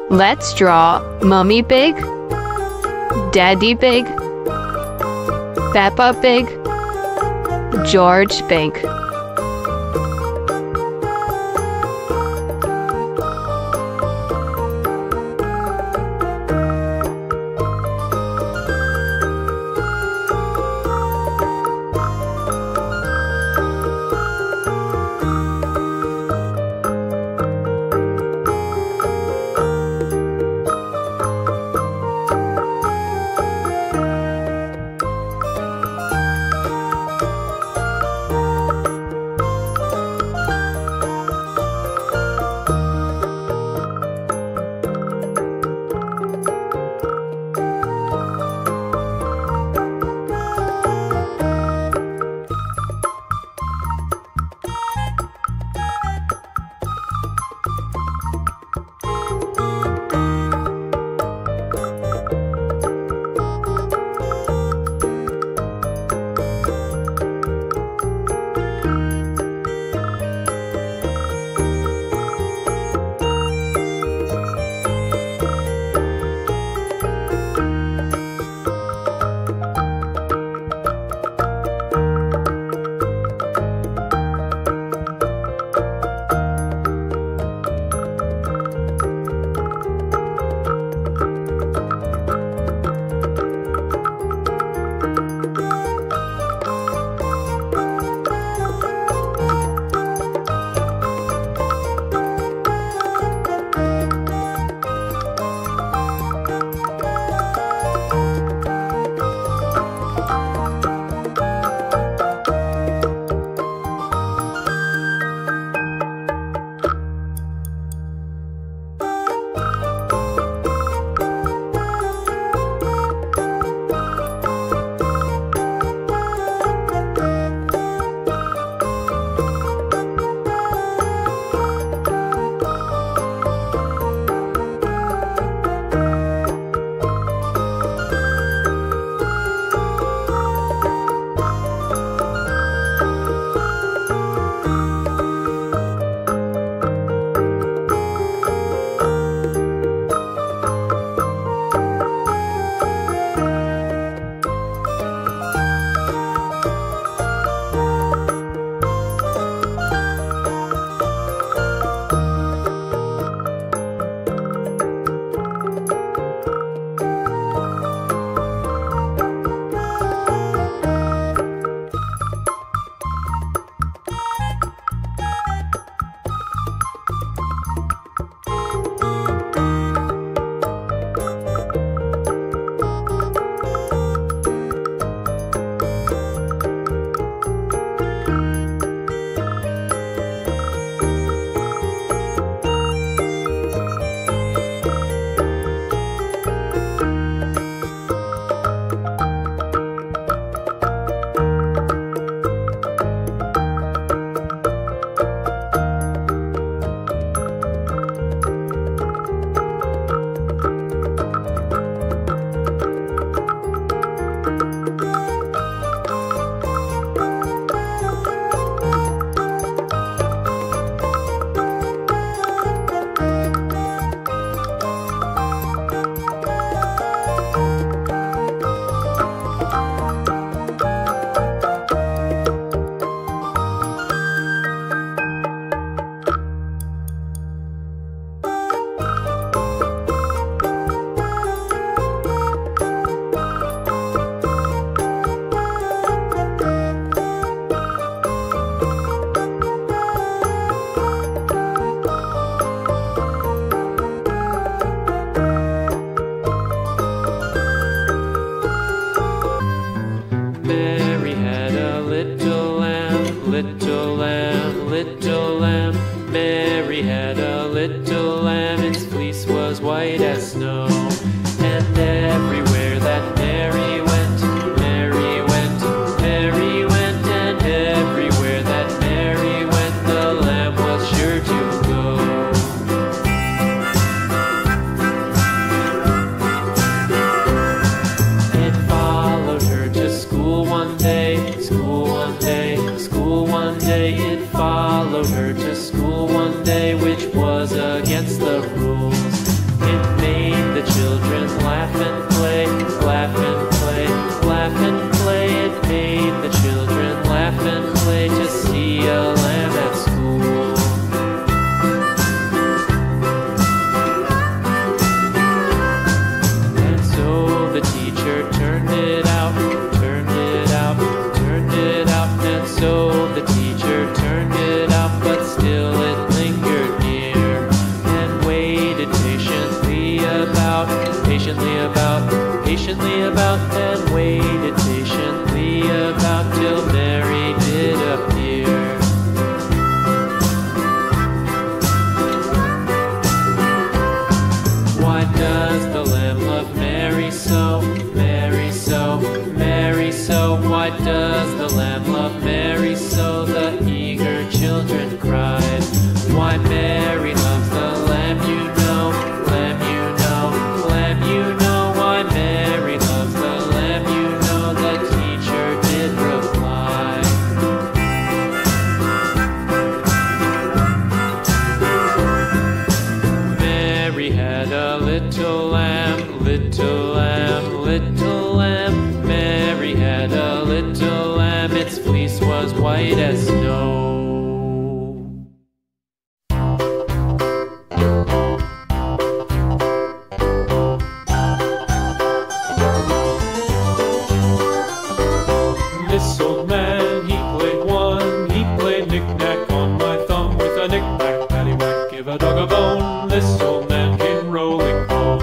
Let's draw Mummy Pig, Daddy Pig, Peppa Pig, George Pig. little lamb. Mary had a little lamb, its fleece was white as snow. And everywhere that Mary went, Mary went, Mary went, and everywhere that Mary went, the lamb was sure to go. It followed her to school one day, school one day, school one day. It followed her to school one day, which was against the rules. It still it lingered near, and waited patiently about, and waited patiently about till Mary did appear. Why does the lamb love Mary so, Mary so, Mary so? Why does the lamb love Mary so? The eager children cried. Why Mary loves the lamb, you know, lamb, you know, lamb, you know. Why Mary loves the lamb, you know, the teacher did reply. Mary had a little lamb, little lamb, little lamb. Mary had a little lamb, its fleece was white as snow. This old man, he played one, he played knick-knack on my thumb with a knick-knack, paddywhack, give a dog a bone. This old man came rolling home.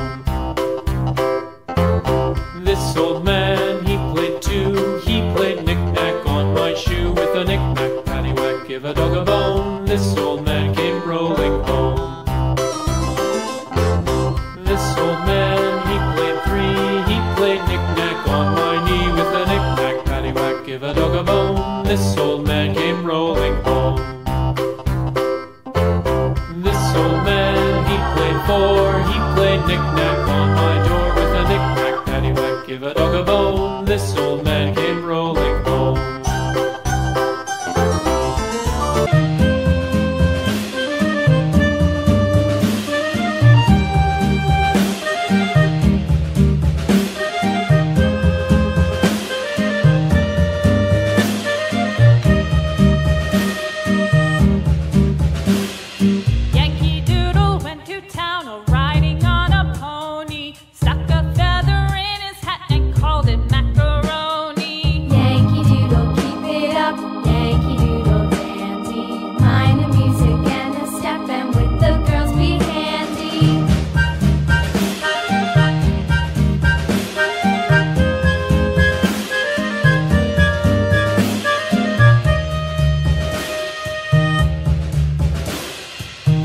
This old man, he played two, he played knick-knack on my shoe with a knick-knack, paddywhack, give a dog a bone. This old man came rolling home. This old man, he played three, he played knick-knack on my knee with a knick-knack, paddywhack, give a dog a bone. This old man came rolling home. This old man, he played four, he played knick-knack on my door with a knick-knack, paddywhack, give a dog a bone. This old man came rolling home. Yankee Doodle went to town riding on a pony, stuck a feather in his hat and called it macaroni. Yankee Doodle, keep it up, Yankee Doodle dandy. Mind the music and the step, and with the girls be handy.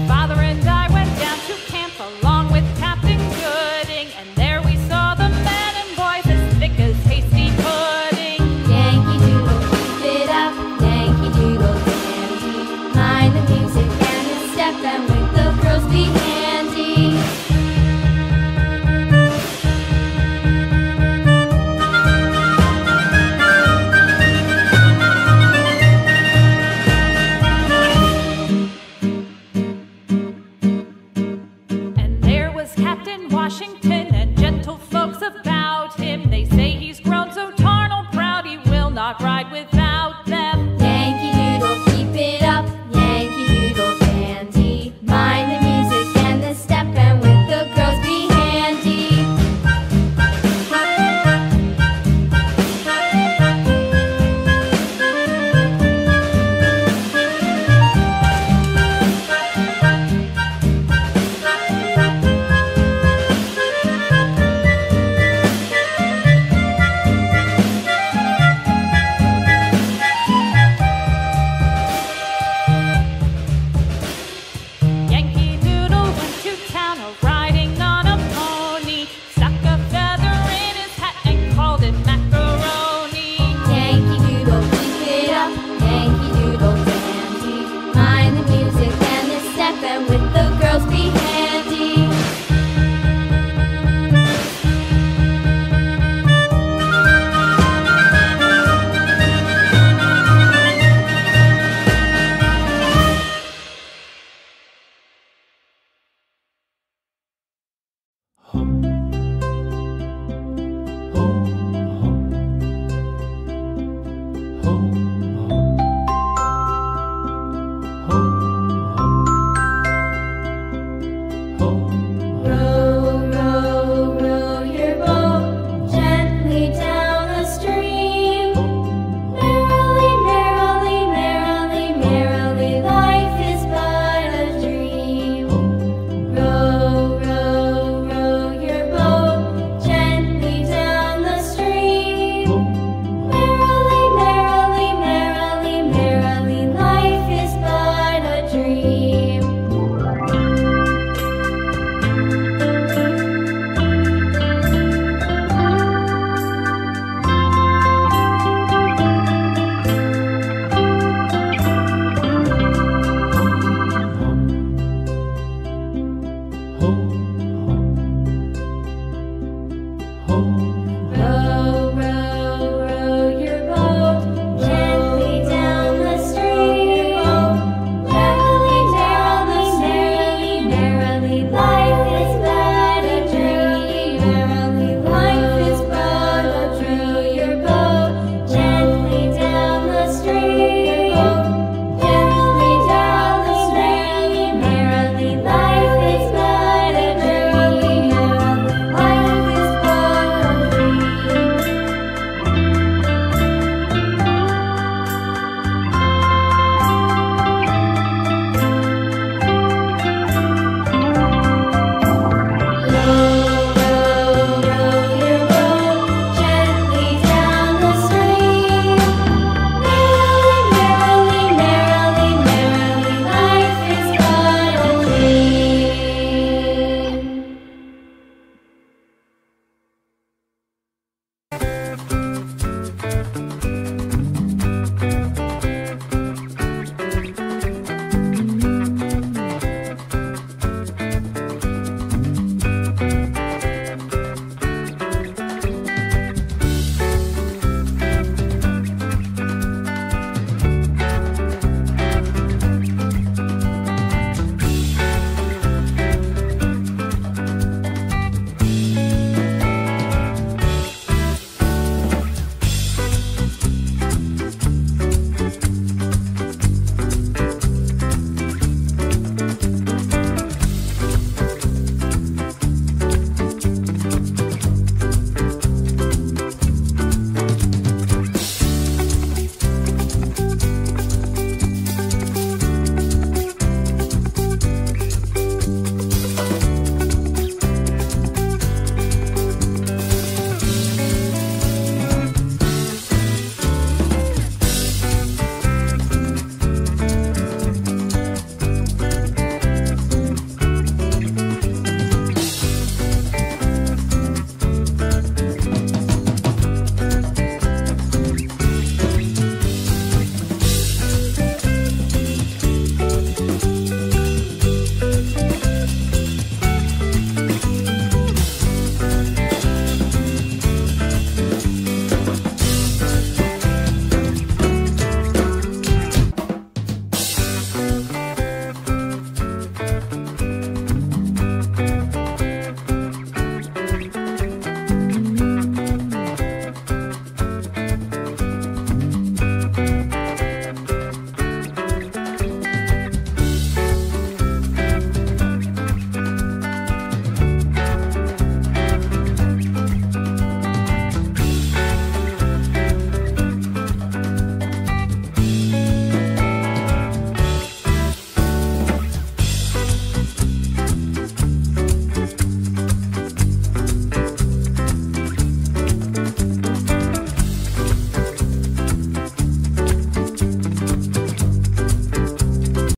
Father and I went down to camp along with Captain Gooding, and there we saw the men and boys as thick as hasty pudding. Yankee Doodle, keep it up, Yankee Doodle dandy. Mind the music and the step, and with